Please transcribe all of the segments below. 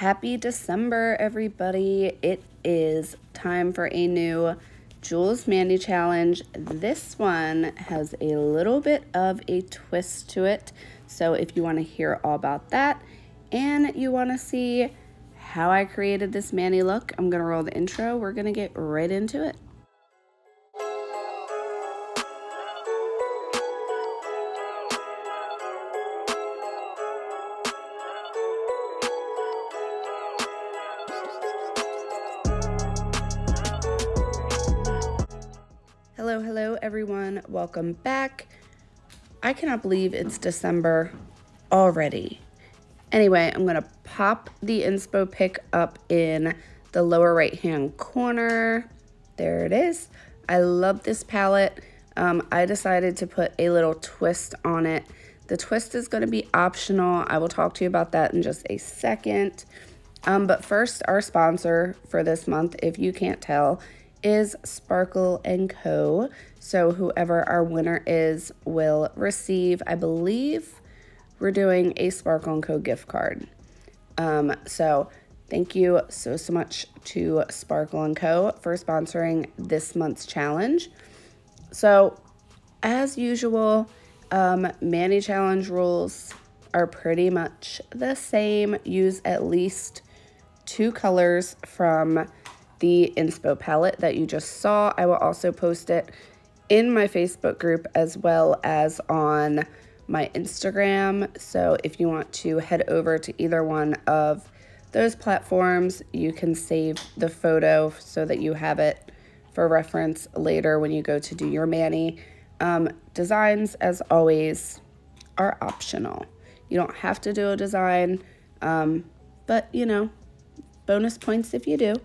Happy December, everybody. It is time for a new JEWLZ Mani challenge. This one has a little bit of a twist to it. So if you want to hear all about that and you want to see how I created this Mani look, I'm going to roll the intro. We're going to get right into it. Hello everyone, welcome back. I cannot believe it's December already. Anyway, I'm gonna pop the inspo pic up in the lower right hand corner. There it is. I love this palette. I decided to put a little twist on it. The twist is gonna be optional. I will talk to you about that in just a second. But first, our sponsor for this month, if you can't tell, is Sparkle&Co. So whoever our winner is will receive, I believe we're doing a Sparkle&Co gift card. So thank you so much to Sparkle&Co for sponsoring this month's challenge. So as usual, Mani challenge rules are pretty much the same. Use at least 2 colors from the inspo palette that you just saw. I will also post it in my Facebook group as well as on my Instagram. So if you want to head over to either one of those platforms, you can save the photo so that you have it for reference later when you go to do your Mani. Designs, as always, are optional. You don't have to do a design, but you know, bonus points if you do.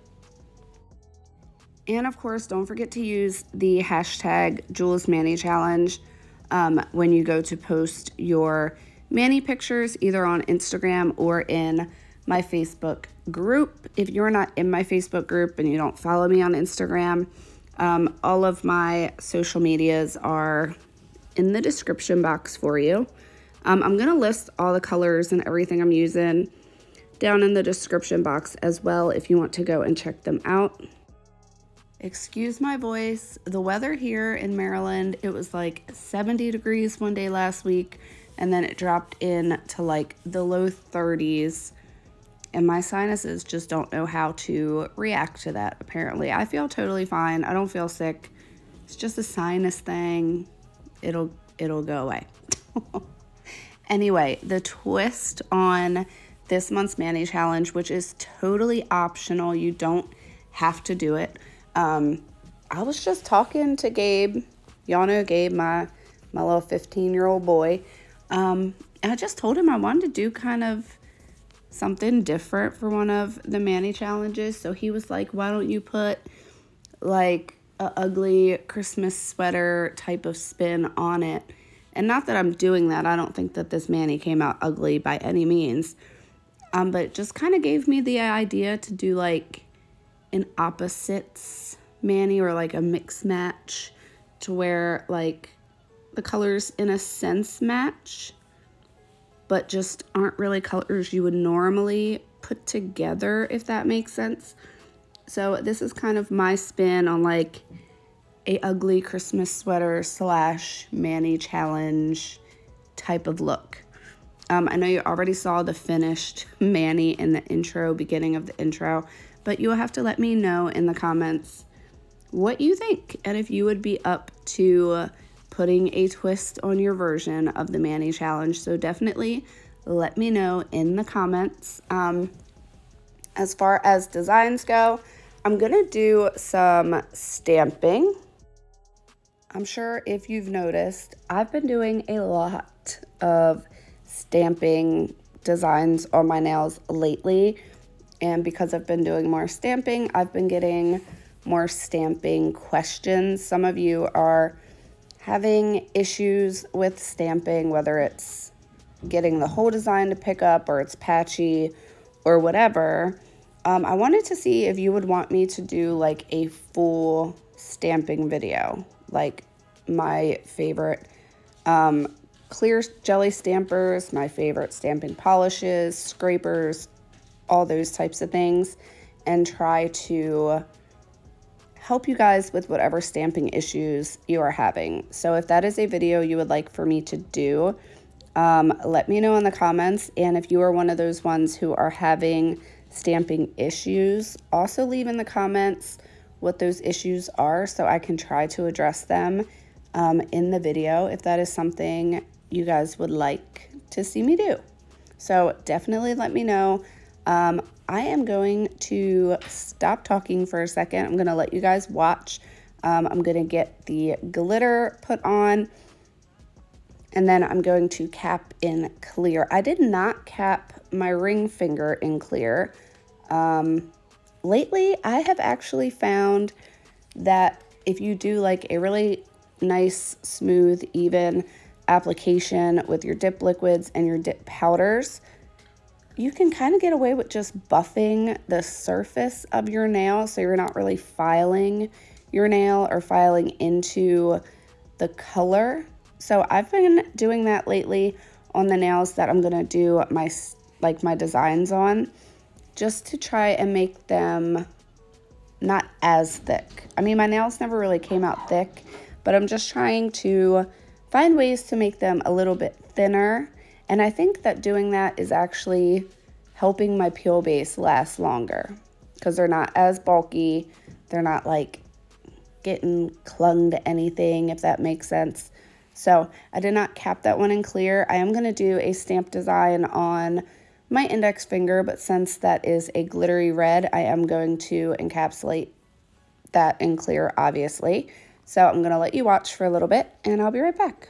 And of course, don't forget to use the hashtag JEWLZ Mani challenge when you go to post your Mani pictures, either on Instagram or in my Facebook group. If you're not in my Facebook group and you don't follow me on Instagram, all of my social medias are in the description box for you. I'm gonna list all the colors and everything I'm using down in the description box as well if you want to go and check them out. Excuse my voice. The weather here in Maryland, it was like 70 degrees one day last week, and then it dropped in to like the low 30s, and my sinuses just don't know how to react to that, apparently. I feel totally fine. I don't feel sick. It's just a sinus thing. It'll go away. Anyway, the twist on this month's Mani challenge, which is totally optional, you don't have to do it. I was just talking to Gabe. Y'all know Gabe, my little 15-year-old boy. And I just told him I wanted to do kind of something different for one of the Mani challenges. So he was like, why don't you put like a ugly Christmas sweater type of spin on it? And not that I'm doing that. I don't think that this Mani came out ugly by any means. But it just kind of gave me the idea to do like an opposites Mani, or like a mix match, to where like the colors in a sense match but just aren't really colors you would normally put together, if that makes sense. So this is kind of my spin on like a ugly Christmas sweater / Mani challenge type of look. I know you already saw the finished Mani in the intro, beginning of the intro, but you'll have to let me know in the comments what you think and if you would be up to putting a twist on your version of the Mani challenge. So definitely let me know in the comments. As far as designs go, I'm gonna do some stamping. I'm sure if you've noticed, I've been doing a lot of stamping designs on my nails lately. And because I've been doing more stamping, I've been getting more stamping questions. Some of you are having issues with stamping, whether it's getting the whole design to pick up or it's patchy or whatever. I wanted to see if you would want me to do like a full stamping video, like my favorite clear jelly stampers, my favorite stamping polishes, scrapers, all those types of things, and try to help you guys with whatever stamping issues you are having. So if that is a video you would like for me to do, let me know in the comments. And if you are one of those ones who are having stamping issues, also leave in the comments what those issues are so I can try to address them in the video if that is something you guys would like to see me do. So definitely let me know. I am going to stop talking for a second. I'm going to let you guys watch. I'm going to get the glitter put on, and then I'm going to cap in clear. I did not cap my ring finger in clear. Lately, I have actually found that if you do like a really nice, smooth, even application with your dip liquids and your dip powders, you can kind of get away with just buffing the surface of your nail so you're not really filing your nail or filing into the color. So I've been doing that lately on the nails that I'm gonna do my designs on, just to try and make them not as thick. I mean, my nails never really came out thick, but I'm just trying to find ways to make them a little bit thinner. And I think that doing that is actually helping my peel base last longer because they're not as bulky. They're not like getting clung to anything, if that makes sense. So I did not cap that one in clear. I am going to do a stamp design on my index finger, but since that is a glittery red, I am going to encapsulate that in clear, obviously. So I'm going to let you watch for a little bit, and I'll be right back.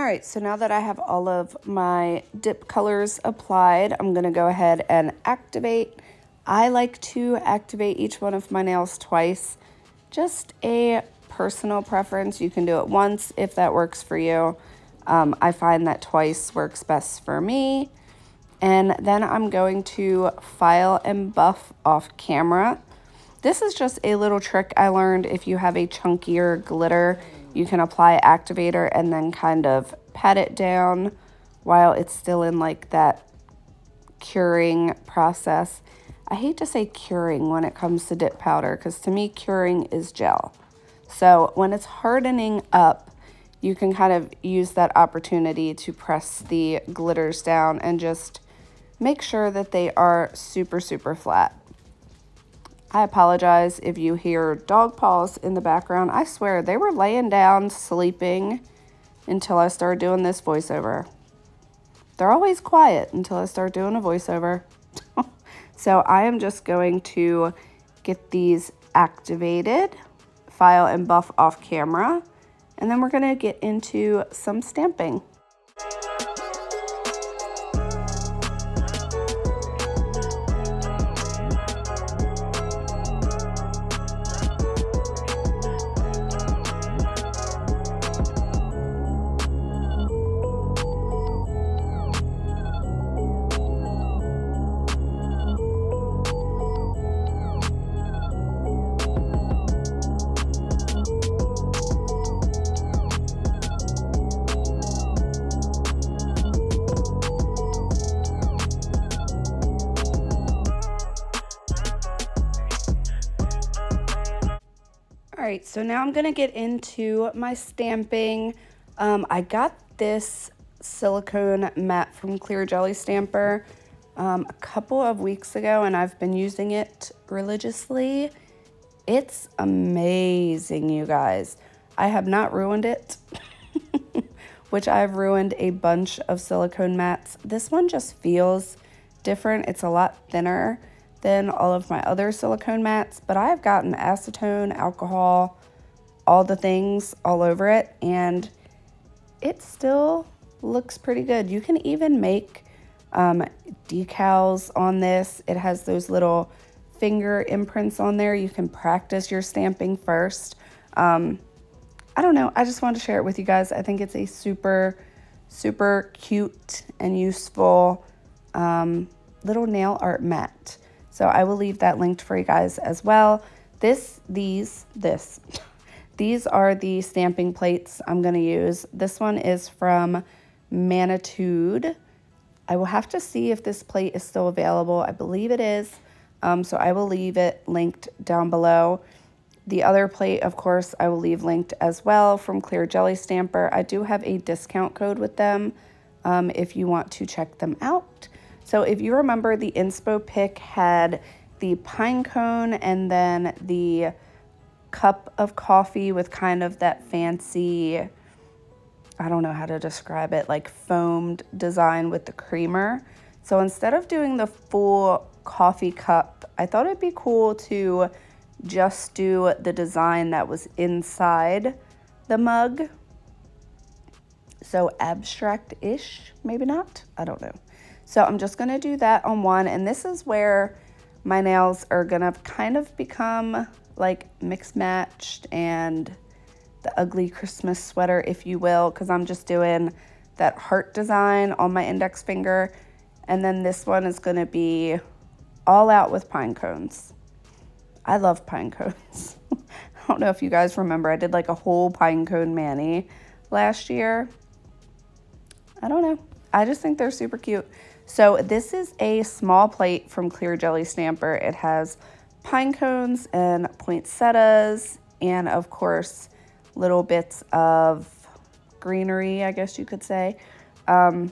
right, so now that I have all of my dip colors applied, I'm gonna go ahead and activate. I like to activate each one of my nails twice. Just a personal preference. You can do it once if that works for you. I find that twice works best for me. And then I'm going to file and buff off camera. This is just a little trick I learned. If you have a chunkier glitter, you can apply activator and then kind of pat it down while it's still in like that curing process. I hate to say curing when it comes to dip powder because to me curing is gel. So when it's hardening up, you can kind of use that opportunity to press the glitters down and just make sure that they are super, super flat. I apologize if you hear dog paws in the background. I swear they were laying down sleeping until I started doing this voiceover. They're always quiet until I start doing a voiceover. So I am just going to get these activated, file and buff off camera, and then we're going to get into some stamping. Alright, so now I'm going to get into my stamping. I got this silicone mat from Clear Jelly Stamper a couple of weeks ago, and I've been using it religiously. It's amazing, you guys. I have not ruined it, which I've ruined a bunch of silicone mats. This one just feels different. It's a lot thinner than all of my other silicone mats, but I have gotten acetone, alcohol, all the things all over it, and it still looks pretty good. You can even make decals on this. It has those little finger imprints on there. You can practice your stamping first. I don't know. I just wanted to share it with you guys. I think it's a super, super cute and useful little nail art mat. So I will leave that linked for you guys as well. These are the stamping plates I'm going to use. This one is from Maniology. I will have to see if this plate is still available. I believe it is. So I will leave it linked down below. The other plate, of course, I will leave linked as well from Clear Jelly Stamper. I do have a discount code with them if you want to check them out. So if you remember, the inspo pick had the pine cone and then the cup of coffee with kind of that fancy, I don't know how to describe it, like foamed design with the creamer. So instead of doing the full coffee cup, I thought it'd be cool to just do the design that was inside the mug. So abstract-ish, maybe not, I don't know. So I'm just gonna do that on one, and this is where my nails are gonna kind of become like mixed matched and the ugly Christmas sweater, if you will, because I'm just doing that heart design on my index finger. And then this one is gonna be all out with pine cones. I love pine cones. I don't know if you guys remember, I did like a whole pine cone mani last year. I don't know. I just think they're super cute. So this is a small plate from Clear Jelly Stamper. It has pine cones and poinsettias and, of course, little bits of greenery, I guess you could say. But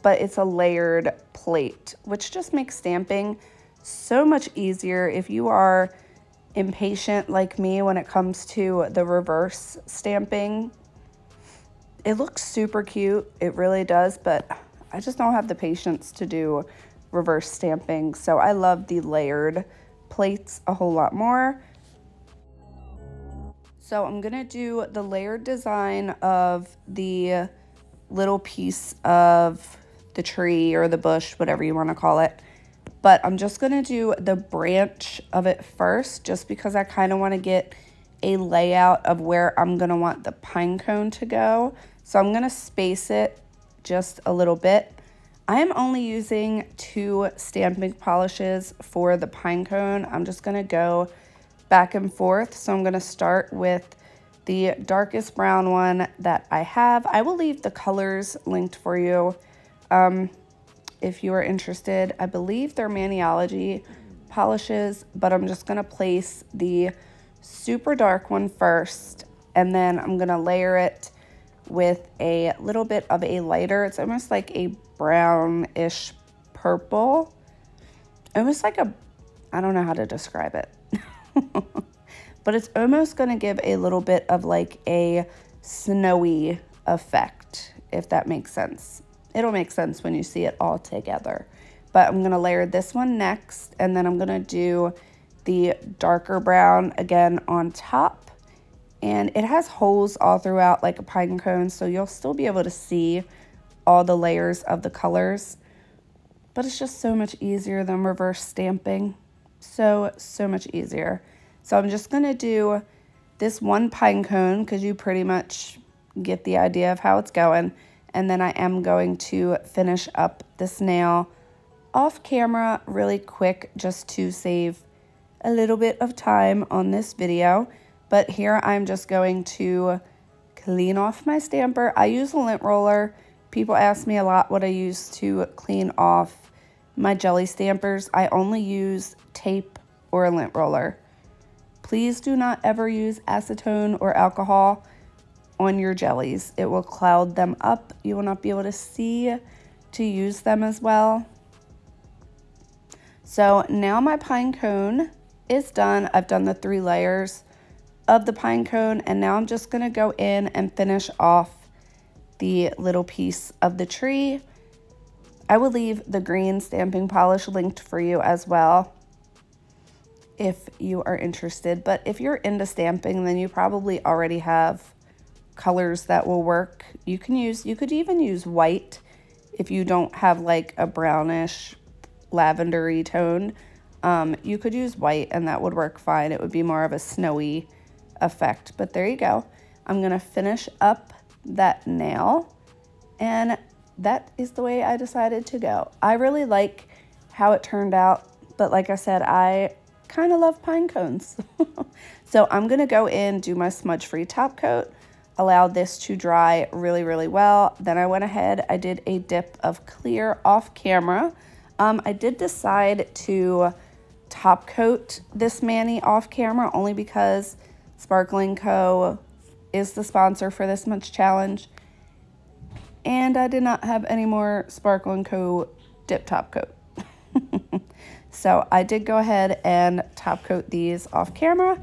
it's a layered plate, which just makes stamping so much easier. If you are impatient like me when it comes to the reverse stamping, it looks super cute. It really does, but I just don't have the patience to do reverse stamping. So I love the layered plates a whole lot more. So I'm gonna do the layered design of the little piece of the tree or the bush, whatever you want to call it. But I'm just going to do the branch of it first, just because I kind of want to get a layout of where I'm going to want the pine cone to go. So I'm going to space it just a little bit. I am only using 2 stamping polishes for the pine cone. I'm just going to go back and forth. So I'm going to start with the darkest brown one that I have. I will leave the colors linked for you if you are interested. I believe they're Maniology polishes, but I'm just going to place the super dark one first, and then I'm going to layer it with a little bit of a lighter. It's almost like a brownish purple. Almost like a, I don't know how to describe it. But it's almost going to give a little bit of like a snowy effect, if that makes sense. It'll make sense when you see it all together. But I'm going to layer this one next, and then I'm going to do the darker brown again on top. And it has holes all throughout like a pine cone, so you'll still be able to see all the layers of the colors. But it's just so much easier than reverse stamping. So much easier. So I'm just going to do this one pine cone because you pretty much get the idea of how it's going. And then I am going to finish up this nail off camera really quick just to save a little bit of time on this video. But here I'm just going to clean off my stamper. I use a lint roller. People ask me a lot what I use to clean off my jelly stampers. I only use tape or a lint roller. Please do not ever use acetone or alcohol on your jellies. It will cloud them up. You will not be able to see to use them as well. So now my pine cone is done. I've done the 3 layers of the pine cone, and now I'm just going to go in and finish off the little piece of the tree. I will leave the green stamping polish linked for you as well if you are interested. But if you're into stamping, then you probably already have colors that will work. You could even use white if you don't have like a brownish lavendery tone. You could use white and that would work fine. It would be more of a snowy effect, but there you go. I'm gonna finish up that nail, and that is the way I decided to go. I really like how it turned out, but like I said, I kind of love pine cones. So I'm gonna go in, do my smudge free top coat, allow this to dry really, really well. Then I went ahead, I did a dip of clear off camera. I did decide to top coat this mani off camera only because Sparkle&Co is the sponsor for this month's challenge, and I did not have any more Sparkle&Co dip top coat. So I did go ahead and top coat these off camera,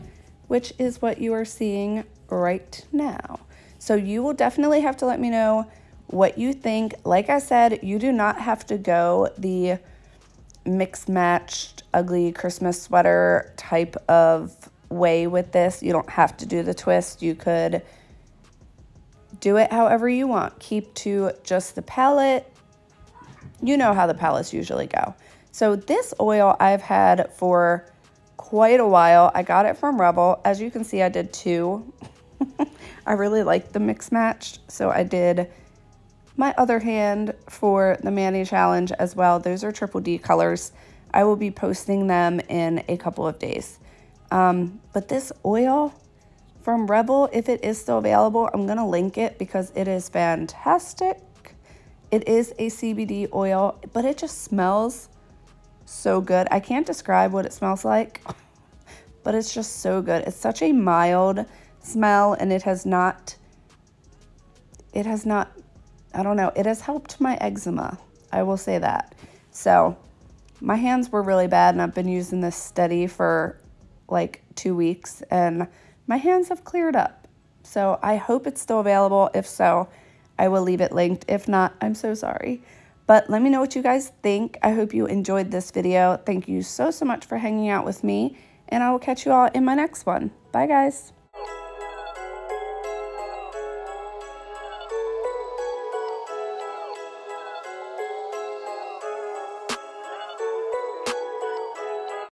which is what you are seeing right now. So you will definitely have to let me know what you think. Like I said, you do not have to go the mixed matched ugly Christmas sweater type of way with this. You don't have to do the twist. You could do it however you want. Keep to just the palette. You know how the palettes usually go. So this oil I've had for quite a while. I got it from Rebel. As you can see, I did 2. I really like the mix matched, so I did my other hand for the Mani challenge as well. Those are triple D colors. I will be posting them in a couple of days. But this oil from Rebel, if it is still available, I'm gonna link it because it is fantastic. It is a CBD oil, but it just smells so good. I can't describe what it smells like, but it's just so good. It's such a mild smell, and it has not, I don't know, it has helped my eczema. I will say that. So my hands were really bad, and I've been using this steady for like 2 weeks, and my hands have cleared up. So I hope it's still available. If so, I will leave it linked. If not, I'm so sorry. But let me know what you guys think. I hope you enjoyed this video. Thank you so much for hanging out with me, and I will catch you all in my next one. Bye, guys.